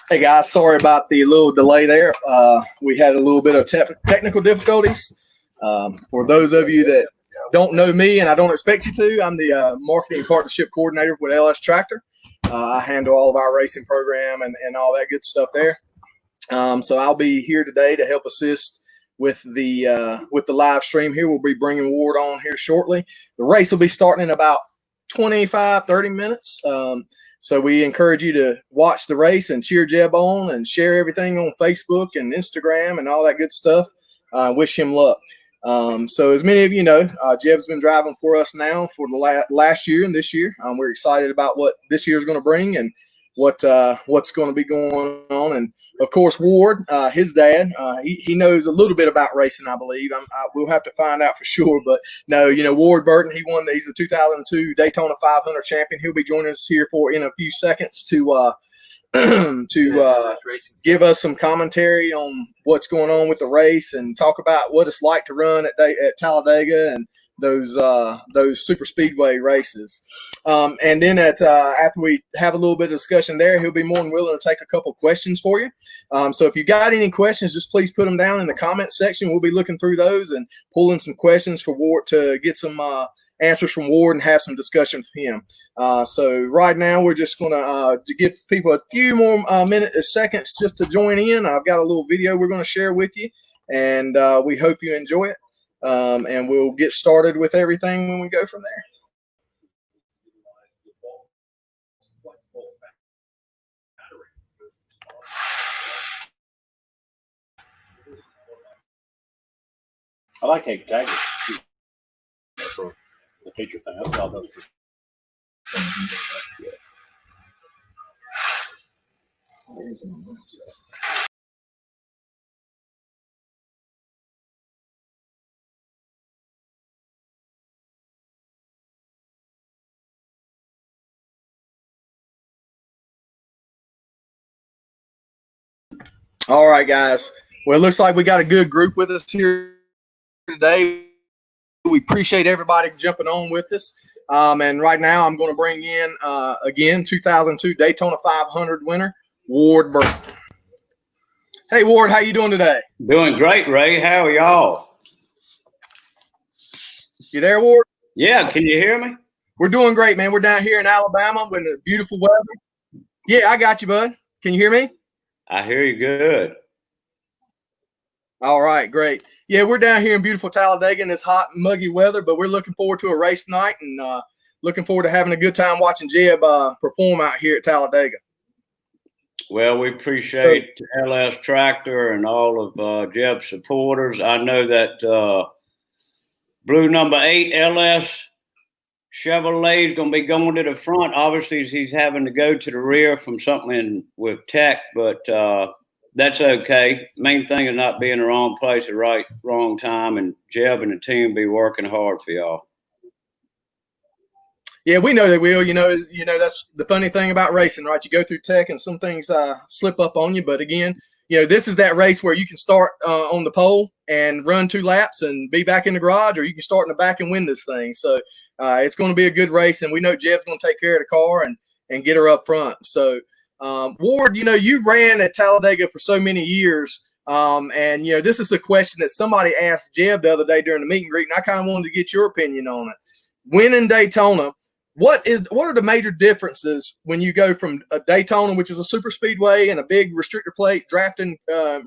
Hey guys, sorry about the little delay there. We had a little bit of technical difficulties. For those of you that don't know me, and I don't expect you to, I'm the marketing partnership coordinator with LS Tractor. I handle all of our racing program and all that good stuff there. So I'll be here today to help assist with the live stream here. We'll be bringing Ward on here shortly. The race will be starting in about 25-30 minutes. So we encourage you to watch the race and cheer Jeb on and share everything on Facebook and Instagram and all that good stuff. Wish him luck. So as many of you know, Jeb's been driving for us now for the last year and this year. We're excited about what this year is going to bring and what's going to be going on. And of course, Ward, his dad, he knows a little bit about racing, I believe. We'll have to find out for sure. But no, Ward Burton, he's the 2002 Daytona 500 champion. He'll be joining us here in a few seconds to give us some commentary on what's going on with the race and talk about what it's like to run at Talladega and those super speedway races. And then after we have a little bit of discussion there, he'll be more than willing to take a couple questions for you. So if you got any questions, just please put them down in the comment section. We'll be looking through those and pulling some questions for Ward to get some answers from Ward and have some discussion with him. So right now we're just going to give people a few more seconds just to join in. I've got a little video we're going to share with you, and we hope you enjoy it. And we'll get started with everything when we go from there. I like how you tag this for the feature thing. That's all those. All right, guys. Well, it looks like we got a good group with us here today. We appreciate everybody jumping on with us. And right now I'm going to bring in, again, 2002 Daytona 500 winner, Ward Burton. Hey, Ward, how you doing today? Doing great, Ray. How are y'all? You there, Ward? Yeah, can you hear me? We're doing great, man. We're down here in Alabama with the beautiful weather. Yeah, I got you, bud. Can you hear me? I hear you good. All right, great. Yeah, we're down here in beautiful Talladega in this hot, muggy weather, but we're looking forward to a race tonight and looking forward to having a good time watching Jeb perform out here at Talladega. Well, we appreciate LS Tractor and all of Jeb's supporters. I know that blue number 8 LS Chevrolet is going to be going to the front. Obviously, he's having to go to the rear from something with tech, but that's okay. Main thing is not being in the wrong place at the wrong time, and Jeb and the team be working hard for y'all. Yeah, we know they will. That's the funny thing about racing, right? You go through tech and some things slip up on you. But again, this is that race where you can start on the pole and run 2 laps and be back in the garage, or you can start in the back and win this thing. So it's going to be a good race, and we know Jeb's going to take care of the car and get her up front. So Ward, you ran at Talladega for so many years. And this is a question that somebody asked Jeb the other day during the meet and greet, and I kind of wanted to get your opinion on it. Winning Daytona, what are the major differences when you go from a Daytona, which is a super speedway and a big restrictor plate drafting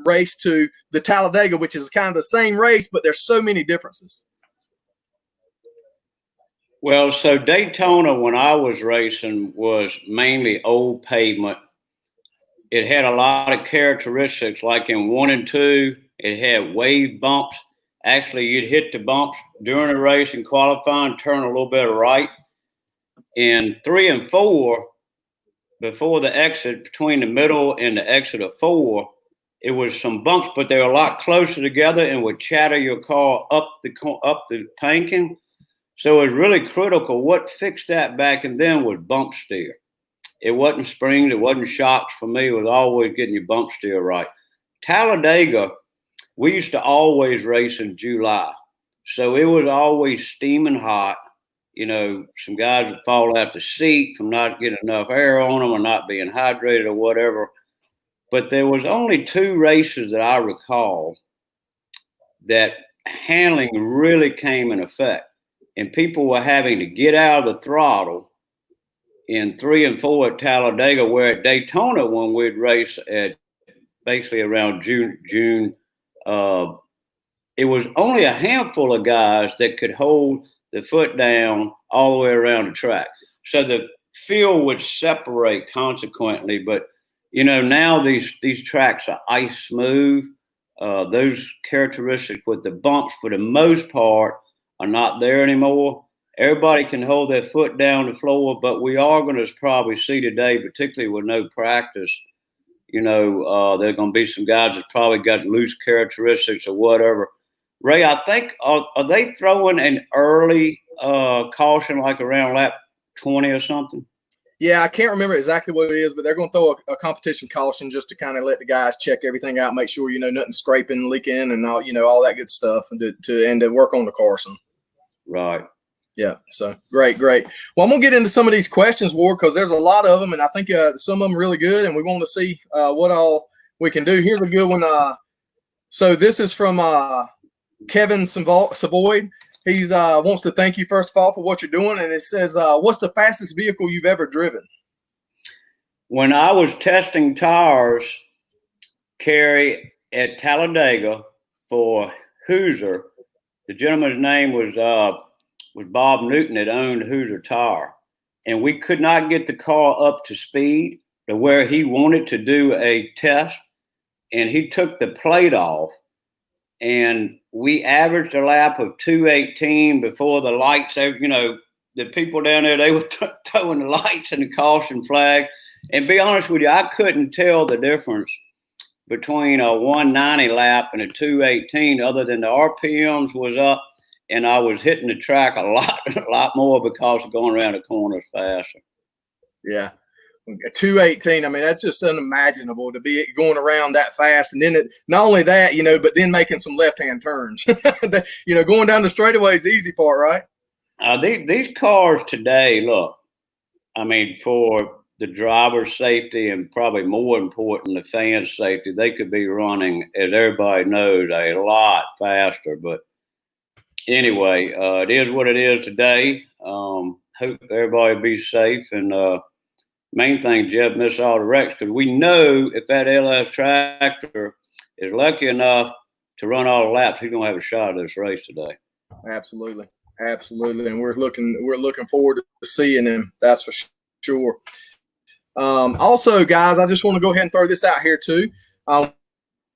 race, to the Talladega, which is kind of the same race, but there's so many differences? Well, so Daytona, when I was racing, was mainly old pavement. It had a lot of characteristics, like in 1 and 2, it had wave bumps. Actually, you'd hit the bumps during the race and qualifying, turn a little bit right. In 3 and 4, before the exit, between the middle and the exit of 4, it was some bumps, but they were a lot closer together and would chatter your car up the tanking. So it was really critical. What fixed that back and then was bump steer. It wasn't springs, it wasn't shocks for me. It was always getting your bump steer right. Talladega, we used to always race in July. So it was always steaming hot. some guys would fall out the seat from not getting enough air on them or not being hydrated or whatever. But there was only 2 races that I recall that handling really came in effect. And people were having to get out of the throttle in 3 and 4 at Talladega, where at Daytona, when we'd race at basically around June, it was only a handful of guys that could hold the foot down all the way around the track. So the field would separate consequently. But, now these tracks are ice smooth. Those characteristics with the bumps, for the most part, are not there anymore. Everybody can hold their foot down the floor, but we are going to probably see today, particularly with no practice, there are going to be some guys that probably got loose characteristics or whatever. Ray, I think, are they throwing an early caution, like around lap 20 or something? Yeah, I can't remember exactly what it is, but they're going to throw a competition caution just to kind of let the guys check everything out, make sure, nothing scraping, leaking, and all, all that good stuff, and to work on the Carson. Right. Yeah. So great. Well, I'm going to get into some of these questions, Ward, because there's a lot of them, and I think some of them really good, and we want to see what all we can do. Here's a good one. So this is from Kevin Savoy. He's wants to thank you first of all for what you're doing, and it says, "What's the fastest vehicle you've ever driven?" When I was testing tires, Kerry, at Talladega for Hoosier, the gentleman's name was Bob Newton that owned Hoosier Tire, and we could not get the car up to speed to where he wanted to do a test, and he took the plate off. And we averaged a lap of 2:18 before the lights. The people down there, they were throwing the lights and the caution flag. And be honest with you, I couldn't tell the difference between a 190 lap and a 2:18, other than the RPMs was up, and I was hitting the track a lot more because of going around the corners faster. Yeah. 2:18. I mean, that's just unimaginable to be going around that fast. And then not only that, but then making some left-hand turns. Going down the straightaway is the easy part, right? These cars today, look, I mean, for the driver's safety and probably more important, the fans' safety, they could be running, as everybody knows, a lot faster. But anyway, it is what it is today. Hope everybody be safe, and main thing, Jeff, miss all the wrecks, because we know if that LS tractor is lucky enough to run all the laps, he's gonna have a shot at this race today. Absolutely, and we're looking forward to seeing him. That's for sure. Also, guys, I just want to go ahead and throw this out here too.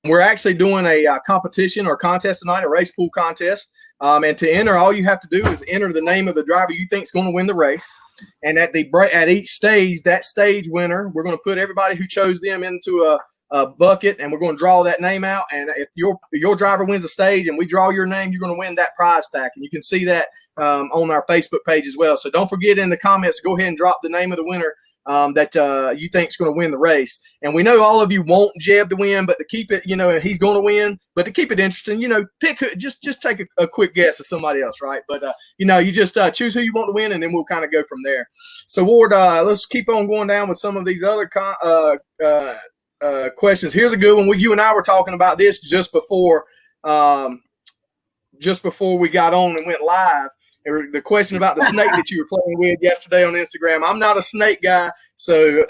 We're actually doing a competition or contest tonight, a race pool contest. And to enter, all you have to do is enter the name of the driver you think is going to win the race. And at each stage, that stage winner, we're going to put everybody who chose them into a bucket, and we're going to draw that name out. And if your driver wins the stage and we draw your name, you're going to win that prize pack. And you can see that on our Facebook page as well. So don't forget in the comments, go ahead and drop the name of the winner that you think is going to win the race. And we know all of you want Jeb to win, but to keep it, and he's going to win, but to keep it interesting, pick just take a quick guess of somebody else, right? But you just choose who you want to win, and then we'll kind of go from there. So Ward, let's keep on going down with some of these other questions. Here's a good one. You and I were talking about this just before we got on and went live. The question about the snake that you were playing with yesterday on Instagram. I'm not a snake guy, so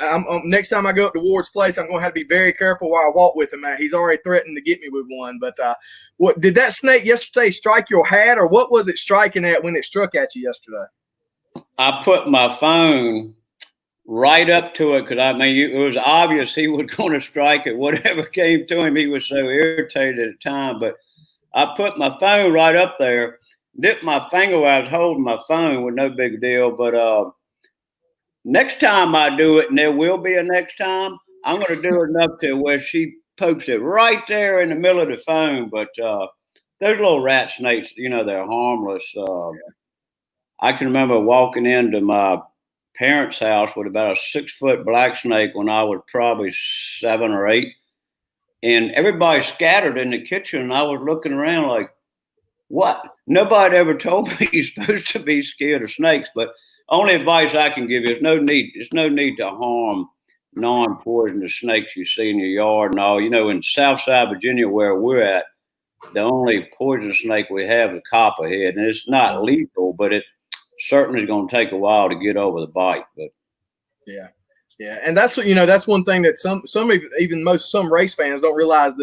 next time I go up to Ward's place, I'm going to have to be very careful while I walk with him. He's already threatened to get me with one. But what did that snake yesterday strike your hat, or what was it striking at when it struck at you yesterday? I put my phone right up to it because, it was obvious he was going to strike it. Whatever came to him, he was so irritated at the time. But I put my phone right up there. Dipped my finger while I was holding my phone with no big deal. But next time I do it, and there will be a next time, I'm going to do it enough to where she pokes it right there in the middle of the phone. But those little rat snakes, they're harmless. I can remember walking into my parents' house with about a 6-foot black snake when I was probably 7 or 8. And everybody scattered in the kitchen, and I was looking around like, what? Nobody ever told me you're supposed to be scared of snakes, but only advice I can give you is there's no need to harm non-poisonous snakes you see in your yard and all. You know, in Southside Virginia where we're at, the only poisonous snake we have is copperhead, and it's not lethal, but it certainly is going to take a while to get over the bite. But yeah. Yeah, and that's that's one thing that some race fans don't realize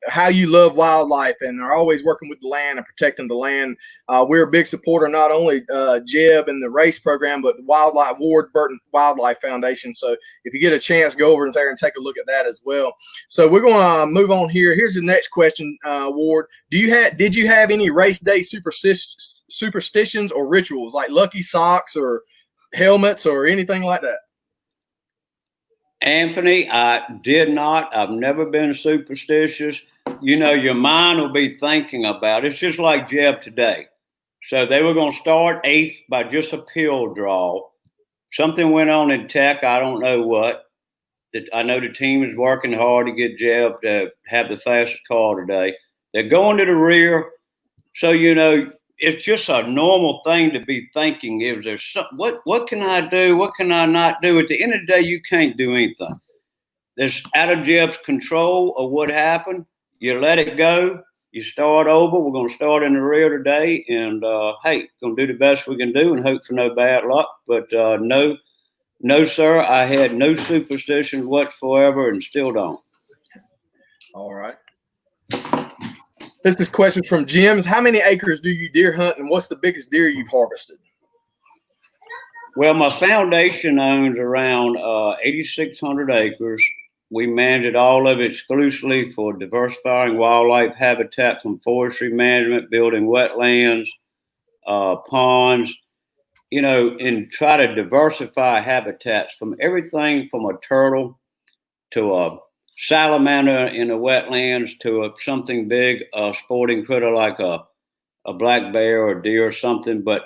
how you love wildlife and are always working with the land and protecting the land. We're a big supporter not only Jeb and the race program, but the Wildlife Burton Wildlife Foundation. So if you get a chance, go over there and take a look at that as well. So we're going to move on here. Here's the next question, Ward. Did you have any race day superstitions or rituals like lucky socks or helmets or anything like that? Anthony, I did not. I've never been superstitious. You know, your mind will be thinking about it. It's just like Jeb today. So they were going to start 8th by just a pill draw. Something went on in tech. I don't know what. I know the team is working hard to get Jeb to have the fastest car today. They're going to the rear. So, you know, it's just a normal thing to be thinking. If there's what can I do? What can I not do? At the end of the day, you can't do anything. There's out of Jeb's control of what happened. You let it go. You start over. We're going to start in the rear today, and hey, going to do the best we can do and hope for no bad luck. But no, sir, I had no superstition whatsoever, and still don't. All right. This is a question from Jim's. How many acres do you deer hunt, and what's the biggest deer you've harvested? Well, my foundation owns around 8,600 acres. We manage all of it exclusively for diversifying wildlife habitat from forestry management, building wetlands, ponds, you know, and try to diversify habitats from everything from a turtle to a salamander in the wetlands to something big, a sporting critter like a black bear or deer or something. But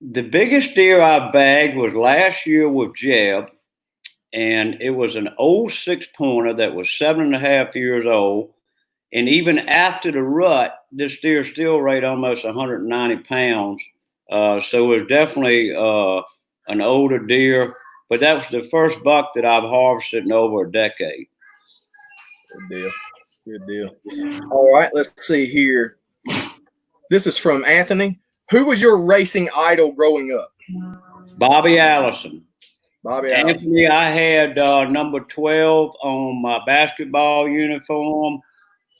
the biggest deer I bagged was last year with Jeb, and it was an old 6-pointer that was 7.5 years old. And even after the rut, this deer still weighed almost 190 pounds. So it was definitely an older deer. But that was the first buck that I've harvested in over a decade. Good deal. Good deal. All right, let's see here. This is from Anthony. Who was your racing idol growing up? Bobby Allison. Bobby Allison. Anthony, I had number 12 on my basketball uniform,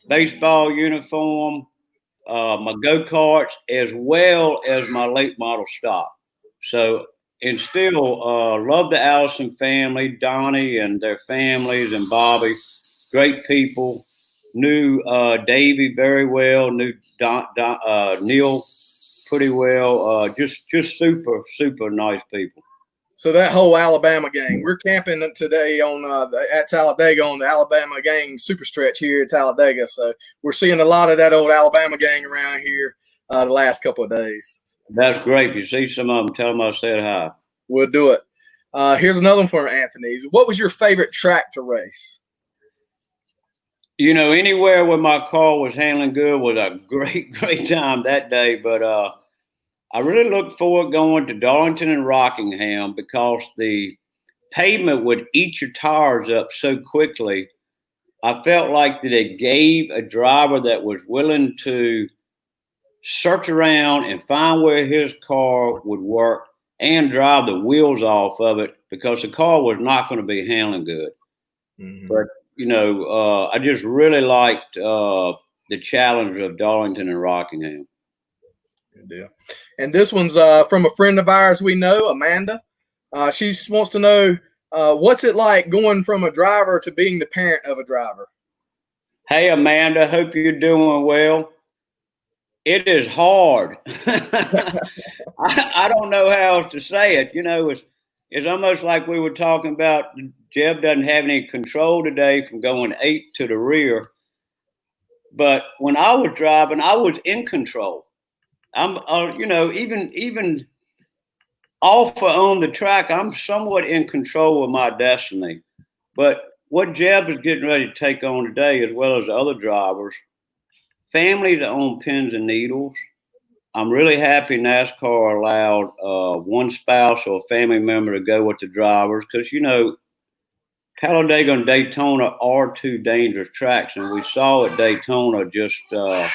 baseball uniform, my go-karts, as well as my late model stock. So, and still love the Allison family, Donnie and their families, and Bobby, great people. Knew Davey very well, knew Neil pretty well. Just super, super nice people. So that whole Alabama gang, we're camping today on at Talladega on the Alabama gang super stretch here at Talladega. So we're seeing a lot of that old Alabama gang around here the last couple of days. That's great. If you see some of them, tell them I said hi. We'll do it. Here's another one from Anthony's. What was your favorite track to race? You know, anywhere where my car was handling good was a great, great time that day. But I really look forward going to Darlington and Rockingham because the pavement would eat your tires up so quickly. I felt like that it gave a driver that was willing to search around and find where his car would work and drive the wheels off of it because the car was not going to be handling good. Mm-hmm. But, you know, I just really liked the challenge of Darlington and Rockingham. Good deal. And this one's from a friend of ours we know, Amanda. She just wants to know, what's it like going from a driver to being the parent of a driver? Hey, Amanda, hope you're doing well. It is hard. I don't know how else to say it. You know, it's almost like we were talking about Jeb doesn't have any control today from going 8 to the rear. But when I was driving, I was in control. I'm, you know, even off or on the track, I'm somewhat in control of my destiny. But what Jeb is getting ready to take on today, as well as the other drivers, family to own pins and needles. I'm really happy NASCAR allowed one spouse or a family member to go with the drivers because, you know, Talladega and Daytona are two dangerous tracks. And we saw at Daytona just a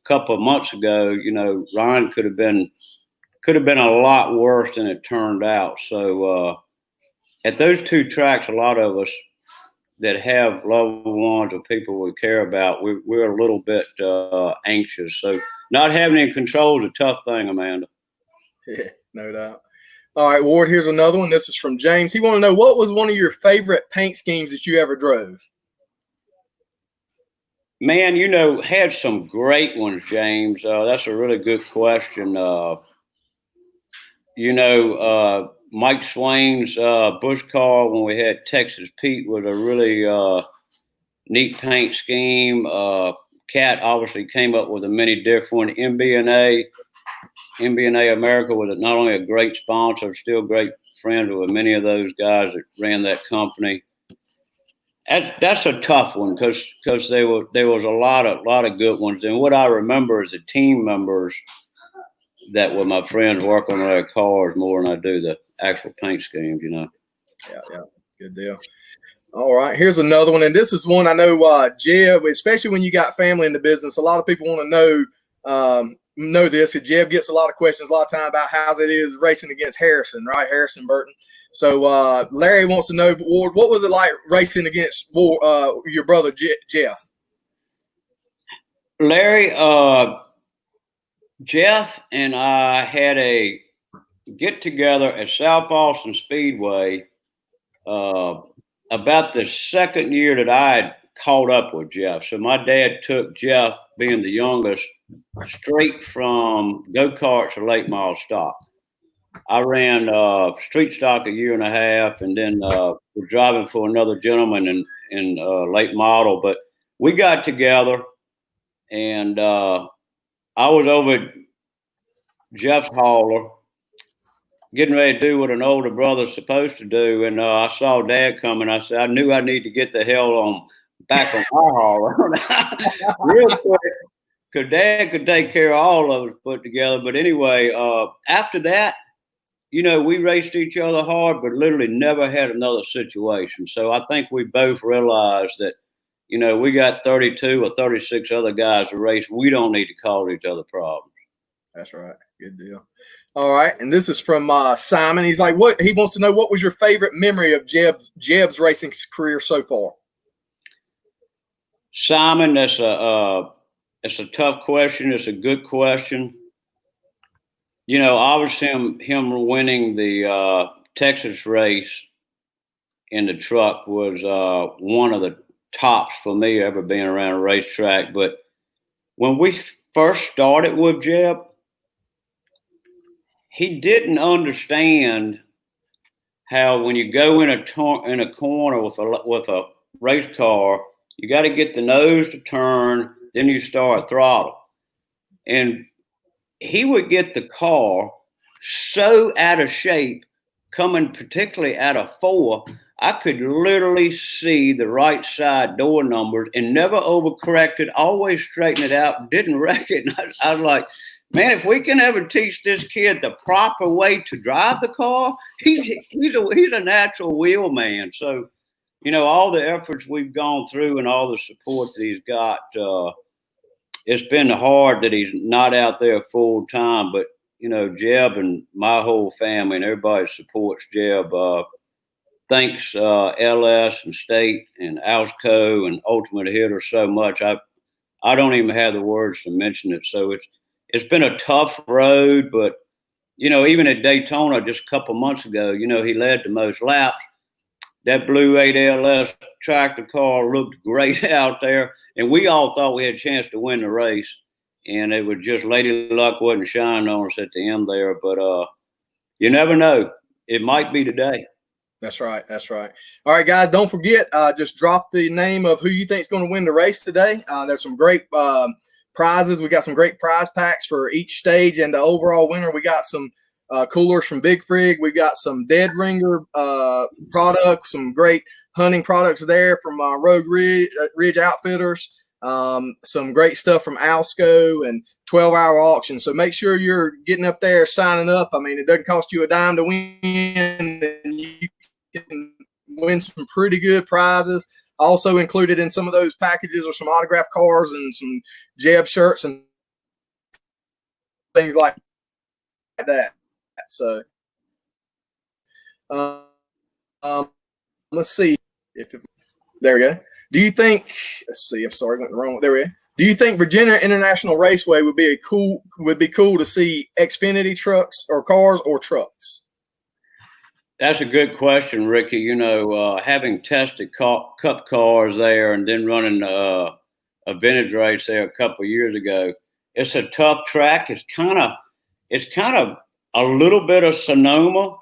couple of months ago, you know, Ryan could have been a lot worse than it turned out. So at those two tracks, a lot of us that have loved ones or people we care about, we're a little bit anxious. So not having any control is a tough thing, Amanda. Yeah, no doubt. All right, Ward, here's another one. This is from James. He wanted to know, what was one of your favorite paint schemes that you ever drove? Man, you know, had some great ones, James. That's a really good question. You know, Mike Swain's Bush car when we had Texas Pete was a really neat paint scheme. Cat obviously came up with a many different MB&A America was not only a great sponsor, still great friends with many of those guys that ran that company. That's a tough one because there was a lot of good ones. And what I remember is the team members that were my friends work on their cars more than I do the actual paint schemes, you know. Yeah, good deal. All right, here's another one, and this is one I know, Jeb, especially when you got family in the business, a lot of people want to know this. Jeb gets a lot of questions a lot of time about how it is racing against Harrison, right? Harrison Burton. So Larry wants to know, Ward, what was it like racing against your brother Jeff? Larry, Jeff and I had a get together at South Boston Speedway about the second year that I had caught up with Jeff. So my dad took Jeff, being the youngest, straight from go-karts to late model stock. I ran street stock a year and a half, and then was driving for another gentleman in late model. But we got together, and I was over at Jeff's hauler, getting ready to do what an older brother's supposed to do, and I saw Dad coming. I said, I knew I need to get the hell back on my hauler real quick, because Dad could take care of all of us put together. But anyway, after that, you know, we raced each other hard, but literally never had another situation. So I think we both realized that, you know, we got 32 or 36 other guys to race. We don't need to cause each other problems. That's right. Good deal. All right. And this is from Simon. He's like, he wants to know, what was your favorite memory of Jeb's racing career so far? Simon, that's a tough question. It's a good question. You know, obviously him winning the Texas race in the truck was one of the tops for me ever being around a racetrack. But when we first started with Jeb, he didn't understand how when you go in a corner with a race car, you got to get the nose to turn, then you start throttle. And he would get the car so out of shape, coming particularly out of 4, I could literally see the right side door numbers and never overcorrected, always straightened it out, didn't wreck it. And I was like, man, if we can ever teach this kid the proper way to drive the car, he's a natural wheel man. So, you know, all the efforts we've gone through and all the support that he's got, it's been hard that he's not out there full time. But, you know, Jeb and my whole family and everybody supports Jeb. Thanks LS and State and Alsco and Ultimate Hitter so much. I don't even have the words to mention it. So it's been a tough road, but, you know, even at Daytona just a couple months ago, you know, he led the most laps. That Blue 8 LS tractor car looked great out there, and we all thought we had a chance to win the race, and it was just Lady Luck wasn't shining on us at the end there. But you never know. It might be today. That's right. That's right. All right, guys, don't forget, just drop the name of who you think is going to win the race today. There's some great prizes. We got some great prize packs for each stage, and the overall winner, we got some coolers from Big Frig. We got some Dead Ringer products, some great hunting products there from Rogue Ridge Outfitters. some great stuff from Alsco and 12-hour auction. So make sure you're getting up there, signing up. I mean, it doesn't cost you a dime to win, and you can win some pretty good prizes. Also included in some of those packages are some autographed cars and some Jeb shirts and things like that. So let's see if there we go. Do you think? Let's see. I'm sorry, went the wrong. There we go. Do you think Virginia International Raceway would be cool to see Xfinity trucks or cars or trucks? That's a good question, Ricky. You know, having tested cup cars there and then running a vintage race there a couple of years ago, it's a tough track. It's kind of a little bit of Sonoma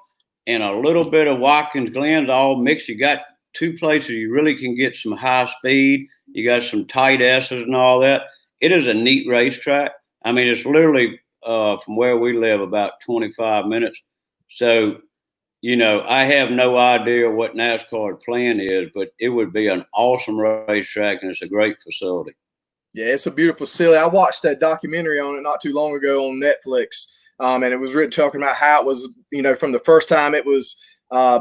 and a little bit of Watkins Glen all mixed. You got two places you really can get some high speed. You got some tight S's and all that. It is a neat racetrack. I mean, it's literally from where we live about 25 minutes. So, you know, I have no idea what NASCAR's plan is, but it would be an awesome racetrack, and it's a great facility. Yeah, it's a beautiful facility. I watched that documentary on it not too long ago on Netflix, and it was really talking about how it was, you know, from the first time it was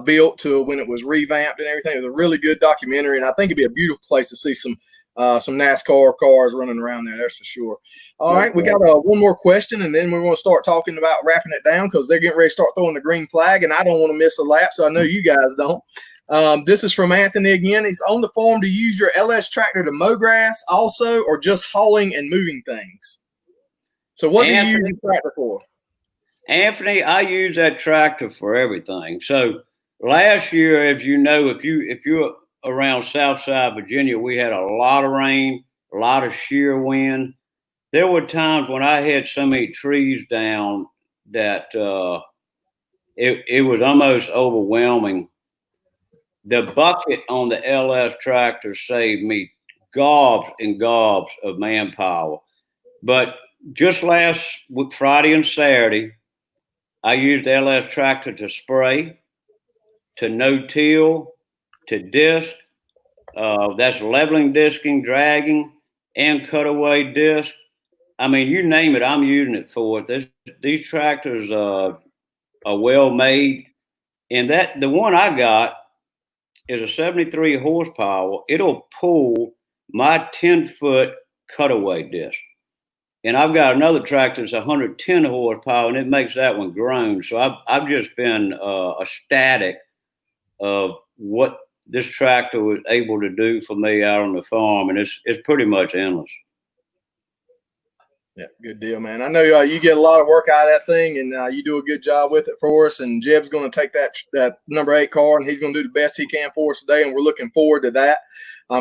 built to when it was revamped and everything. It was a really good documentary, and I think it'd be a beautiful place to see some NASCAR cars running around there. That's for sure. All right, we got one more question, and then we're going to start talking about wrapping it down because they're getting ready to start throwing the green flag, and I don't want to miss a lap, so I know you guys don't. This is from Anthony again. He's on the farm to use your LS tractor to mow grass also, or just hauling and moving things. So what do you use your tractor for? Anthony, I use that tractor for everything. So last year, as you know, if you're around Southside Virginia, we had a lot of rain, a lot of sheer wind. There were times when I had so many trees down that it was almost overwhelming. The bucket on the LS tractor saved me gobs and gobs of manpower. But just last Friday and Saturday, I used the LS tractor to spray, to no-till, to disc. That's leveling, disking, dragging, and cutaway disc. I mean, you name it, I'm using it for it. These tractors are well made. And the one I got is a 73 horsepower. It'll pull my 10-foot cutaway disc. And I've got another tractor that's 110 horsepower, and it makes that one groan. So I've just been ecstatic of what this tractor was able to do for me out on the farm, and it's pretty much endless. Yeah, good deal, man. I know you get a lot of work out of that thing, and you do a good job with it for us. And Jeb's going to take that number 8 car, and he's going to do the best he can for us today, and we're looking forward to that.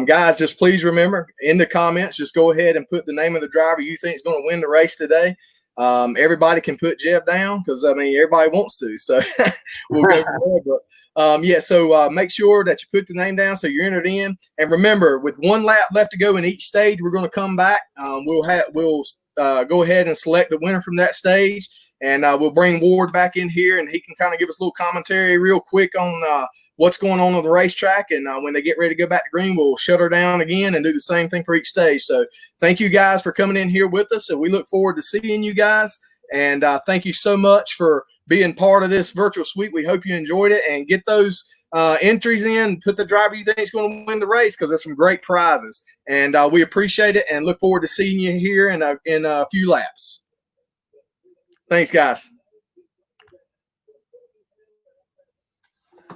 Guys, just please remember, in the comments, just go ahead and put the name of the driver you think is going to win the race today. Everybody can put Jeb down because, I mean, everybody wants to. So we'll go from there. So make sure that you put the name down so you're entered in. And remember, with one lap left to go in each stage, we're going to come back. We'll go ahead and select the winner from that stage. And we'll bring Ward back in here, and he can kind of give us a little commentary real quick on what's going on the racetrack. And when they get ready to go back to green, we'll shut her down again and do the same thing for each stage. So thank you guys for coming in here with us. And we look forward to seeing you guys. And thank you so much for being part of this virtual suite. We hope you enjoyed it, and get those entries in. Put the driver you think is going to win the race, because there's some great prizes. And we appreciate it and look forward to seeing you here in a few laps. Thanks, guys.